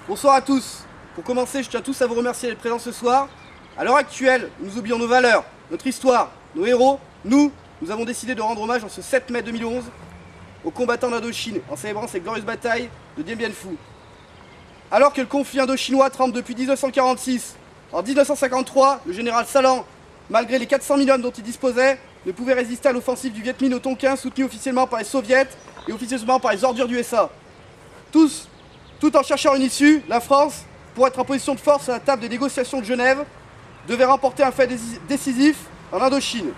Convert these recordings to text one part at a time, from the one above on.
Bonsoir à tous. Pour commencer, je tiens tous à vous remercier d'être présents ce soir. À l'heure actuelle, nous oublions nos valeurs, notre histoire, nos héros. Nous avons décidé de rendre hommage en ce 7 mai 2011 aux combattants d'Indochine en célébrant cette glorieuse bataille de Dien Bien Phu. Alors que le conflit indo-chinois tremble depuis 1946, en 1953, le général Salan, malgré les 400 000 hommes dont il disposait, ne pouvait résister à l'offensive du Viet Minh au Tonkin, soutenue officiellement par les Soviets et officieusement par les ordures du USA. Tout en cherchant une issue, la France, pour être en position de force à la table des négociations de Genève, devait remporter un fait décisif en Indochine.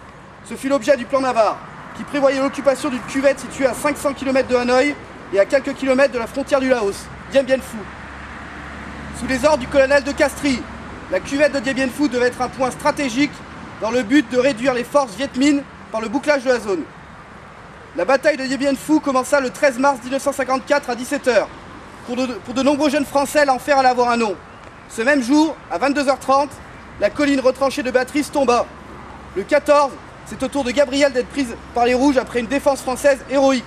Ce fut l'objet du plan Navarre, qui prévoyait l'occupation d'une cuvette située à 500 km de Hanoï et à quelques kilomètres de la frontière du Laos, Dien Bien Phu. Sous les ordres du colonel de Castries, la cuvette de Dien Bien Phu devait être un point stratégique dans le but de réduire les forces Viet Minh par le bouclage de la zone. La bataille de Dien Bien Phu commença le 13 mars 1954 à 17 h. Pour de nombreux jeunes Français, l'enfer allait avoir un nom. Ce même jour, à 22h30, la colline retranchée de Béatrice tomba. Le 14, c'est au tour de Gabrielle d'être prise par les Rouges après une défense française héroïque.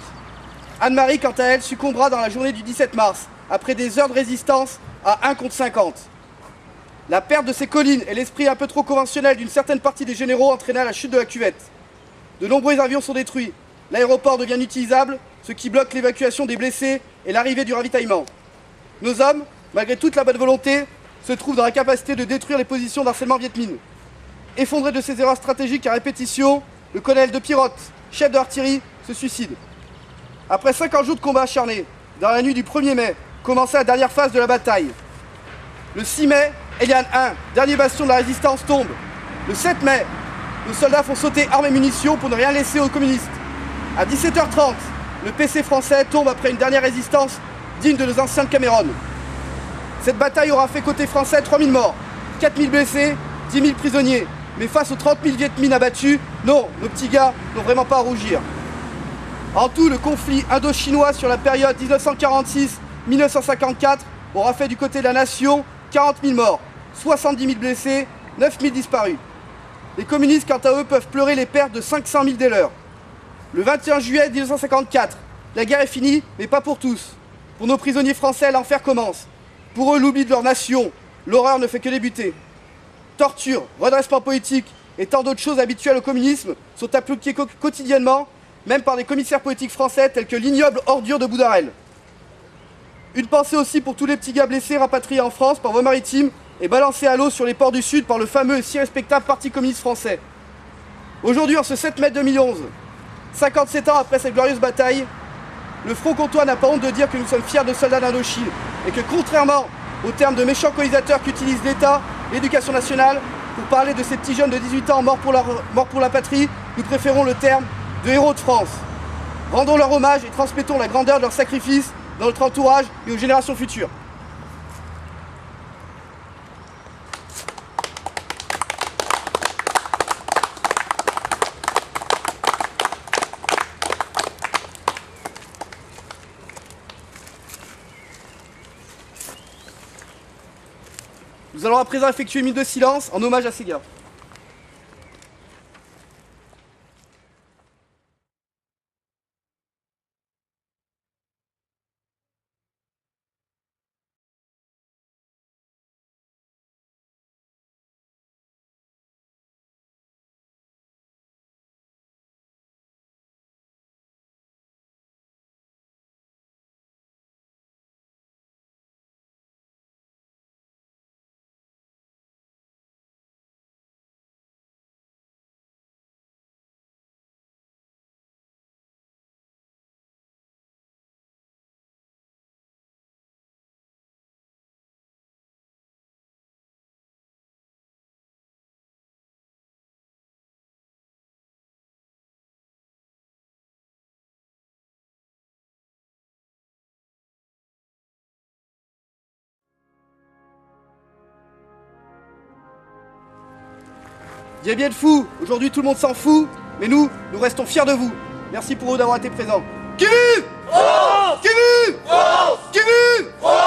Anne-Marie, quant à elle, succombera dans la journée du 17 mars, après des heures de résistance à 1 contre 50. La perte de ces collines et l'esprit un peu trop conventionnel d'une certaine partie des généraux entraîna la chute de la cuvette. De nombreux avions sont détruits. L'aéroport devient inutilisable, ce qui bloque l'évacuation des blessés et l'arrivée du ravitaillement. Nos hommes, malgré toute la bonne volonté, se trouvent dans la capacité de détruire les positions d'harcèlement Viet Minh. Effondré de ses erreurs stratégiques à répétition, le colonel de Pirotte, chef de l'artillerie, se suicide. Après 50 jours de combats acharnés, dans la nuit du 1er mai, commença la dernière phase de la bataille. Le 6 mai, Eliane 1, dernier bastion de la résistance, tombe. Le 7 mai, nos soldats font sauter armes et munitions pour ne rien laisser aux communistes. À 17h30, le PC français tombe après une dernière résistance digne de nos anciens de Cameroun. Cette bataille aura fait côté français 3000 morts, 4000 blessés, 10 000 prisonniers. Mais face aux 30 000 Viet Minh abattus, non, nos petits gars n'ont vraiment pas à rougir. En tout, le conflit indo-chinois sur la période 1946-1954 aura fait du côté de la nation 40 000 morts, 70 000 blessés, 9 000 disparus. Les communistes, quant à eux, peuvent pleurer les pertes de 500 000 des leurs. Le 21 juillet 1954, la guerre est finie, mais pas pour tous. Pour nos prisonniers français, l'enfer commence. Pour eux, l'oubli de leur nation, l'horreur ne fait que débuter. Torture, redressement politique et tant d'autres choses habituelles au communisme sont appliquées quotidiennement, même par des commissaires politiques français tels que l'ignoble ordure de Boudarel. Une pensée aussi pour tous les petits gars blessés rapatriés en France par voie maritime et balancés à l'eau sur les ports du Sud par le fameux et si respectable Parti communiste français. Aujourd'hui, en ce 7 mai 2011, 57 ans après cette glorieuse bataille, le Front comtois n'a pas honte de dire que nous sommes fiers de soldats d'Indochine et que contrairement aux termes de méchants colonisateurs qu'utilise l'État, l'éducation nationale, pour parler de ces petits jeunes de 18 ans morts pour la patrie, nous préférons le terme de héros de France. Rendons leur hommage et transmettons la grandeur de leur sacrifice dans notre entourage et aux générations futures. Nous allons à présent effectuer une minute de silence en hommage à ces gars. Dien Bien Phu, aujourd'hui tout le monde s'en fout, mais nous restons fiers de vous. Merci pour vous d'avoir été présents. Qui vive France! Qui vive France! Qui vive France!